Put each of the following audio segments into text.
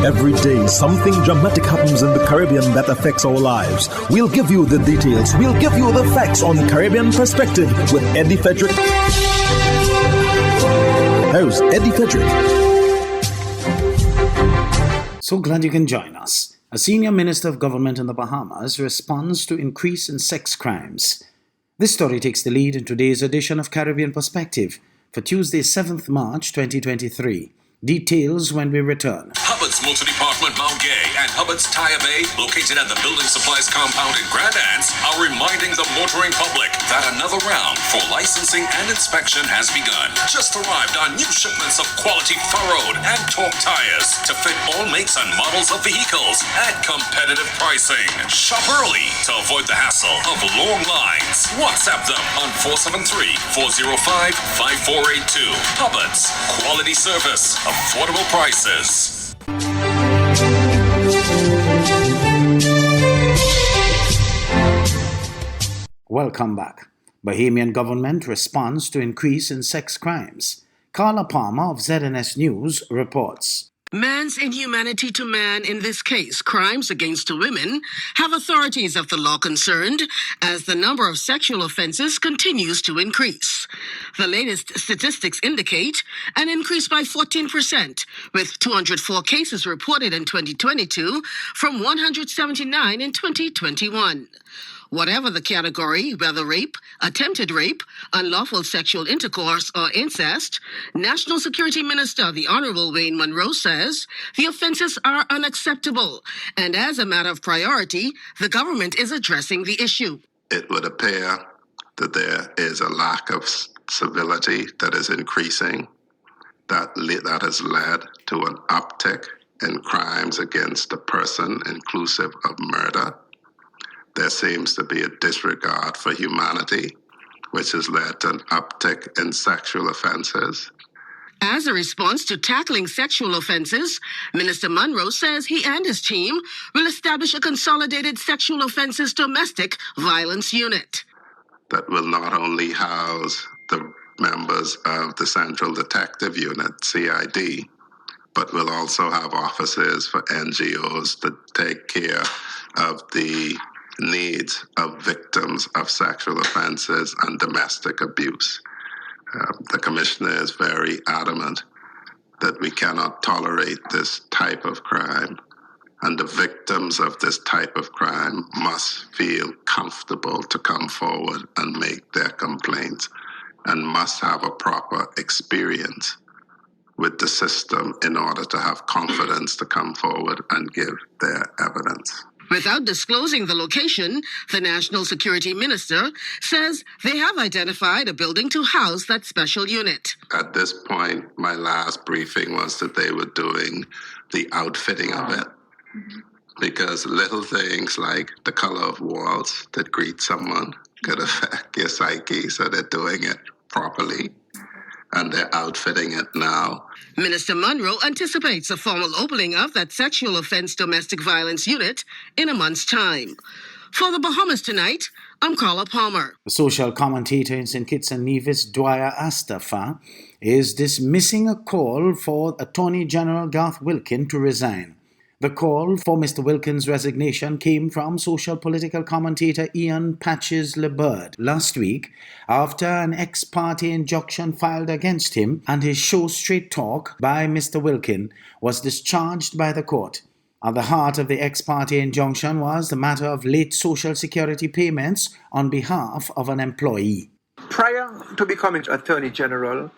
Every day, something dramatic happens in the Caribbean that affects our lives. We'll give you the details. We'll give you the facts on Caribbean Perspective with Eddie Frederick. Here's Eddie Frederick. So glad you can join us. A senior minister of government in the Bahamas responds to increase in sex crimes. This story takes the lead in today's edition of Caribbean Perspective for Tuesday, 7th March 2023. Details when we return. Hubbard's Multi-Department Mount Gay and Hubbard's Tire Bay, located at the Building Supplies Compound in Grand Anse, are reminding the motoring public that another round for licensing and inspection has begun. Just arrived on new shipments of quality furrowed and torque tires to fit all makes and models of vehicles at competitive pricing. Shop early to avoid the hassle of long lines. WhatsApp them on 473-405-5482. Hubbard's, quality service, affordable prices. Welcome back. Bahamian government responds to increase in sex crimes. Carla Palmer of ZNS News reports. Man's inhumanity to man, in this case, crimes against women, have authorities of the law concerned as the number of sexual offenses continues to increase. The latest statistics indicate an increase by 14%, with 204 cases reported in 2022 from 179 in 2021. Whatever the category, whether rape, attempted rape, unlawful sexual intercourse, or incest, National Security Minister the Honorable Wayne Monroe says the offenses are unacceptable, and as a matter of priority, the government is addressing the issue. It would appear that there is a lack of civility that is increasing, that has led to an uptick in crimes against a person, inclusive of murder. There seems to be a disregard for humanity, which has led to an uptick in sexual offenses. As a response to tackling sexual offenses, Minister Monroe says he and his team will establish a consolidated sexual offenses domestic violence unit that will not only house the members of the Central Detective Unit, CID, but will also have offices for NGOs to take care of the needs of victims of sexual offenses and domestic abuse. The Commissioner is very adamant that we cannot tolerate this type of crime, and the victims of this type of crime must feel comfortable to come forward and make their complaints, and must have a proper experience with the system in order to have confidence to come forward and give their evidence. Without disclosing the location, the National Security Minister says they have identified a building to house that special unit. At this point, my last briefing was that they were doing the outfitting of it, because little things like the color of walls that greet someone could affect your psyche, so they're doing it properly, and they're outfitting it now. Minister Monroe anticipates a formal opening of that sexual offense domestic violence unit in a month's time. For the Bahamas Tonight, I'm Carla Palmer. The social commentator in St. Kitts and Nevis, Dwyer Astafa, is dismissing a call for Attorney General Garth Wilkin to resign. The call for Mr. Wilkin's resignation came from social political commentator Ian Patches LeBird last week after an ex-parte injunction filed against him and his show Straight Talk by Mr. Wilkin was discharged by the court. At the heart of the ex-parte injunction was the matter of late Social Security payments on behalf of an employee. Prior to becoming Attorney General,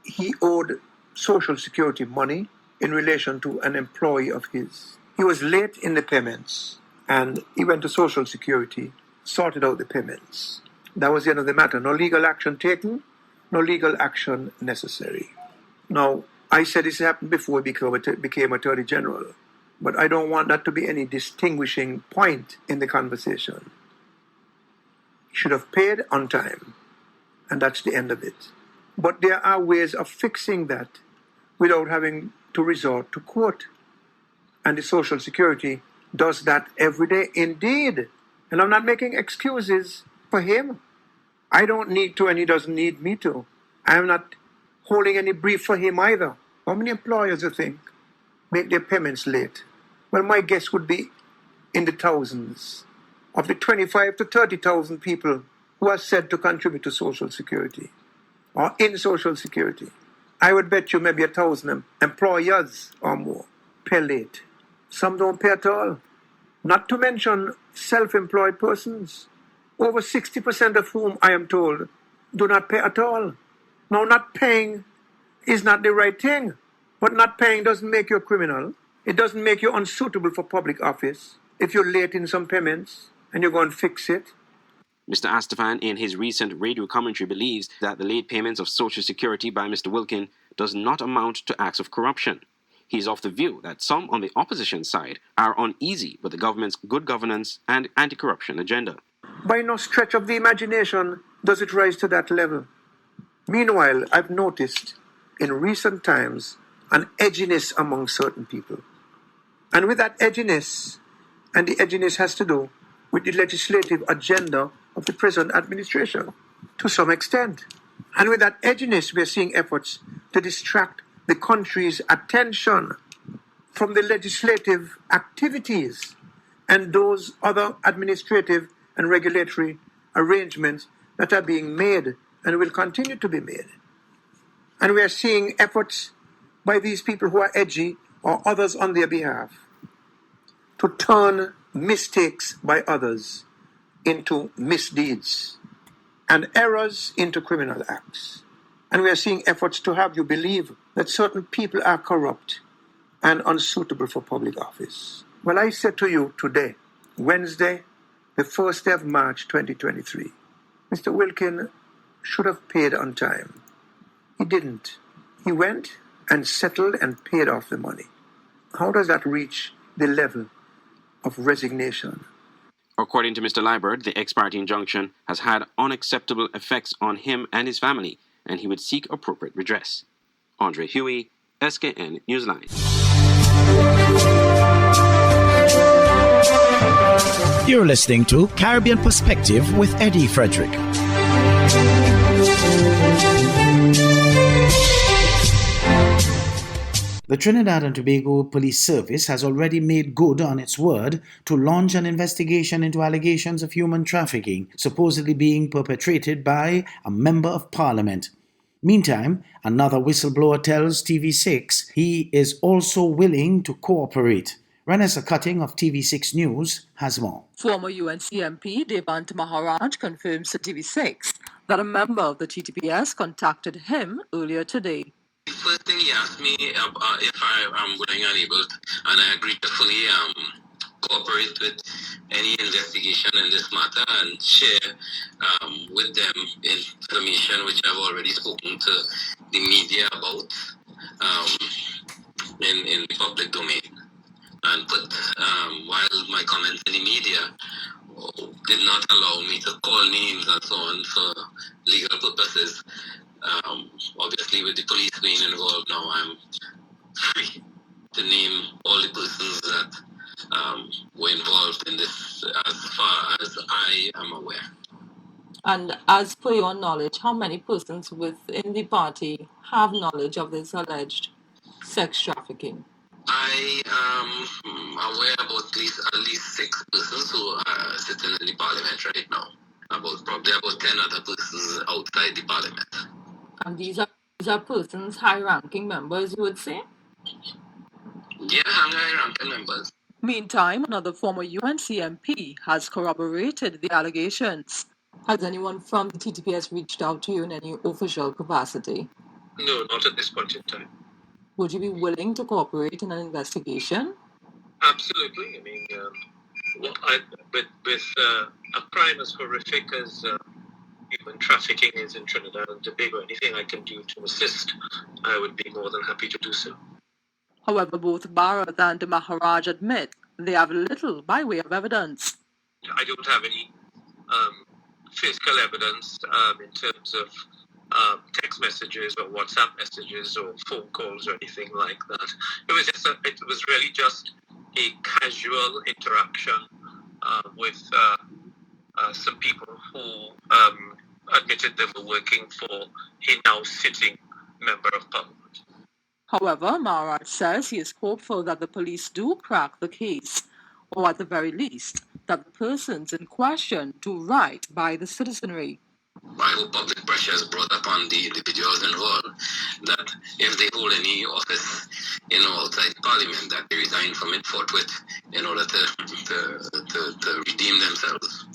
he owed Social Security money in relation to an employee of his. He was late in the payments, and he went to Social Security, sorted out the payments. That was the end of the matter. No legal action taken, no legal action necessary. Now, I said this happened before he became Attorney General, but I don't want that to be any distinguishing point in the conversation. He should have paid on time, and that's the end of it. But there are ways of fixing that without having to resort to court. And the Social Security does that every day indeed. And I'm not making excuses for him. I don't need to, and he doesn't need me to. I'm not holding any brief for him either. How many employers do you think make their payments late? Well, my guess would be in the thousands. Of the 25 to 30,000 people who are said to contribute to Social Security or in Social Security, I would bet you maybe 1,000 employers or more pay late. Some don't pay at all. Not to mention self-employed persons, over 60% of whom, I am told, do not pay at all. Now, not paying is not the right thing, but not paying doesn't make you a criminal. It doesn't make you unsuitable for public office if you're late in some payments and you go and fix it. Mr. Astafan, in his recent radio commentary, believes that the late payments of Social Security by Mr. Wilkin does not amount to acts of corruption. He is of the view that some on the opposition side are uneasy with the government's good governance and anti-corruption agenda. By no stretch of the imagination does it rise to that level. Meanwhile, I've noticed in recent times an edginess among certain people. And with that edginess, and the edginess has to do with the legislative agenda of the present administration, to some extent. And with that edginess, we're seeing efforts to distract the country's attention from the legislative activities and those other administrative and regulatory arrangements that are being made and will continue to be made. And we are seeing efforts by these people who are edgy or others on their behalf to turn mistakes by others into misdeeds and errors into criminal acts. And we are seeing efforts to have you believe that certain people are corrupt and unsuitable for public office. Well, I said to you today, Wednesday, the 1st day of March 2023, Mr. Wilkin should have paid on time. He didn't. He went and settled and paid off the money. How does that reach the level of resignation? According to Mr. Liebert, the ex-parte injunction has had unacceptable effects on him and his family, and he would seek appropriate redress. Andre Huey, SKN Newsline. You're listening to Caribbean Perspective with Eddie Frederick. The Trinidad and Tobago Police Service has already made good on its word to launch an investigation into allegations of human trafficking supposedly being perpetrated by a Member of Parliament. Meantime, another whistleblower tells TV6 he is also willing to cooperate. Ranessa Cutting of TV6 News has more. Former UNCMP Devant Maharaj confirms to TV6 that a member of the TTPS contacted him earlier today. The first thing he asked me if I am willing and able, and I agreed to fully cooperate with any investigation in this matter and share with them information which I've already spoken to the media about in the public domain. And put while my comments in the media did not allow me to call names and so on for legal purposes. Obviously, with the police being involved now, I'm free to name all the persons that were involved in this as far as I am aware. And as per your knowledge, how many persons within the party have knowledge of this alleged sex trafficking? I am aware about at least 6 persons who are sitting in the parliament right now. Probably about 10 other persons outside the parliament. And these are persons, high-ranking members, you would say? Yeah, high-ranking members. Meantime, another former UNCMP has corroborated the allegations. Has anyone from the TTPS reached out to you in any official capacity? No, not at this point in time. Would you be willing to cooperate in an investigation? Absolutely. I mean, with a crime as horrific as human trafficking is in Trinidad and Tobago, anything I can do to assist, I would be more than happy to do so. However, both Bharat and Maharaj admit they have little by way of evidence. I don't have any physical evidence in terms of text messages or WhatsApp messages or phone calls or anything like that. It was really just a casual interaction with some people who admitted they were working for a now sitting Member of Parliament. However, Maharaj says he is hopeful that the police do crack the case, or at the very least, that the persons in question do right by the citizenry. I hope public pressure is brought upon the individuals involved that if they hold any office outside Parliament, that they resign from it forthwith in order to redeem themselves.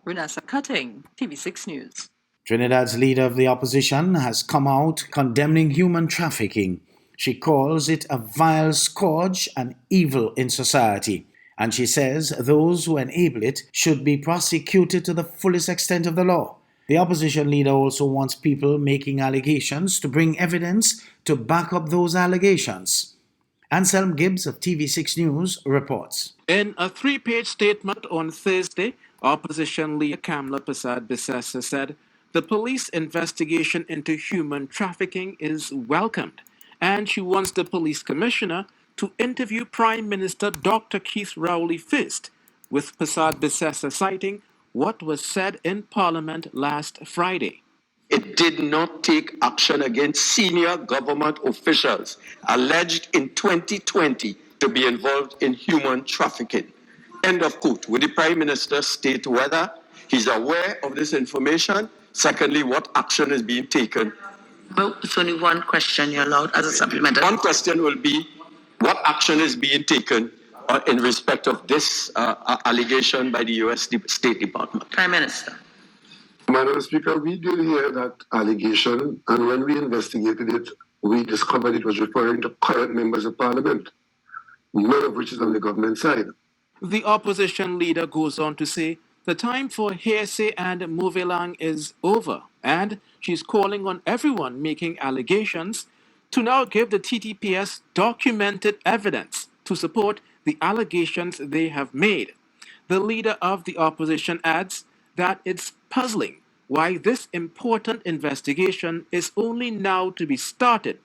Renessa Cutting, TV6 News. Trinidad's leader of the opposition has come out condemning human trafficking. She calls it a vile scourge and evil in society. And she says those who enable it should be prosecuted to the fullest extent of the law. The opposition leader also wants people making allegations to bring evidence to back up those allegations. Anselm Gibbs of TV6 News reports. In a 3-page statement on Thursday, opposition leader Kamla Persad-Bissessar said the police investigation into human trafficking is welcomed, and she wants the police commissioner to interview Prime Minister Dr. Keith Rowley first, with Persad-Bissessar citing what was said in Parliament last Friday. It did not take action against senior government officials alleged in 2020 to be involved in human trafficking. End of quote. Would the Prime Minister state whether he's aware of this information? Secondly, what action is being taken? Well, it's only one question you're allowed as a supplementary. One question will be, what action is being taken in respect of this allegation by the U.S. State Department? Prime Minister. Madam Speaker, we did hear that allegation, and when we investigated it, we discovered it was referring to current members of Parliament, none of which is on the government side. The opposition leader goes on to say the time for hearsay and mauvaise is over, and she's calling on everyone making allegations to now give the TTPS documented evidence to support the allegations they have made. The leader of the opposition adds that it's puzzling why this important investigation is only now to be started.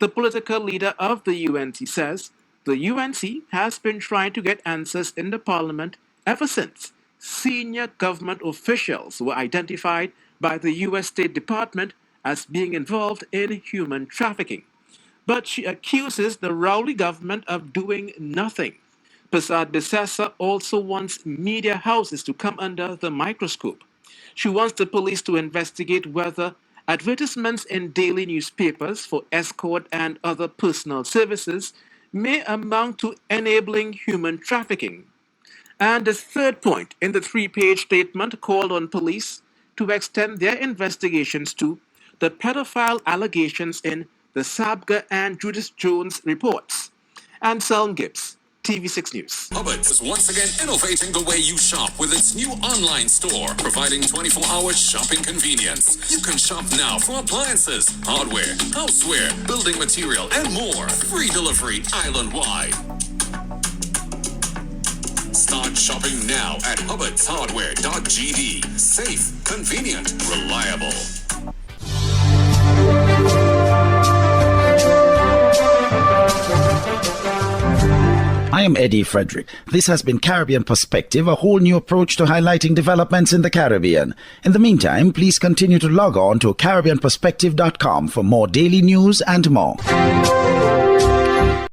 The political leader of the UNC says the UNC has been trying to get answers in the Parliament ever since senior government officials were identified by the U.S. State Department as being involved in human trafficking. But she accuses the Rowley government of doing nothing. Persad-Bissessar also wants media houses to come under the microscope. She wants the police to investigate whether advertisements in daily newspapers for escort and other personal services may amount to enabling human trafficking. And the third point in the 3-page statement called on police to extend their investigations to the pedophile allegations in the Sabga and Judith Jones reports. Anselm Gibbs, TV6 News. Hubbards is once again innovating the way you shop with its new online store, providing 24-hour shopping convenience. You can shop now for appliances, hardware, houseware, building material, and more. Free delivery island-wide. Start shopping now at hubbardshardware.gd. Safe, convenient, reliable. I am Eddie Frederick. This has been Caribbean Perspective, a whole new approach to highlighting developments in the Caribbean. In the meantime, please continue to log on to CaribbeanPerspective.com for more daily news and more.